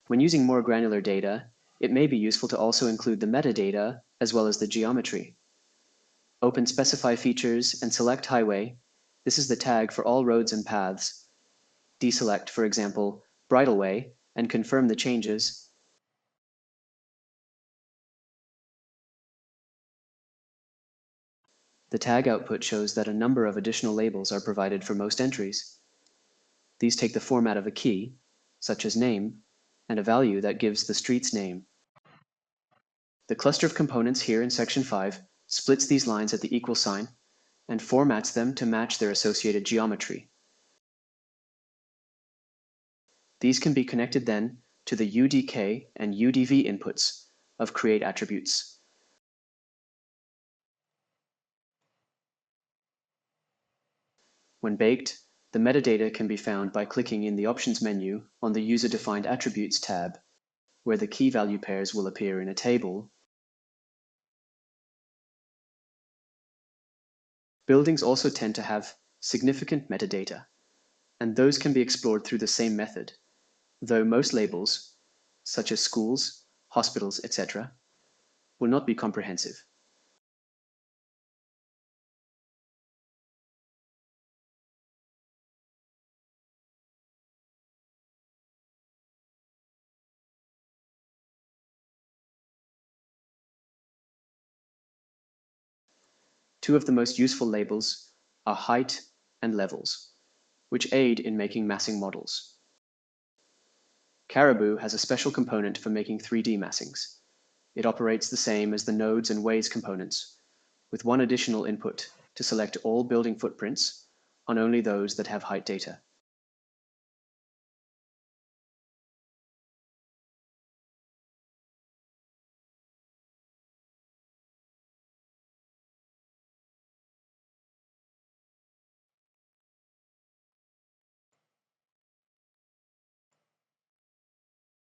When using more granular data, it may be useful to also include the metadata as well as the geometry. Open Specify Features and select Highway. This is the tag for all roads and paths. Deselect, for example, Bridleway and confirm the changes. The tag output shows that a number of additional labels are provided for most entries. These take the format of a key, such as name, and a value that gives the street's name. The cluster of components here in Section 5 splits these lines at the equal sign and formats them to match their associated geometry. These can be connected then to the UDK and UDV inputs of create attributes. When baked, the metadata can be found by clicking in the Options menu on the User-Defined Attributes tab, where the key value pairs will appear in a table. Buildings also tend to have significant metadata, and those can be explored through the same method, though most labels, such as schools, hospitals, etc., will not be comprehensive. Two of the most useful labels are height and levels, which aid in making massing models. Caribou has a special component for making 3D massings. It operates the same as the nodes and ways components, with one additional input to select all building footprints on only those that have height data.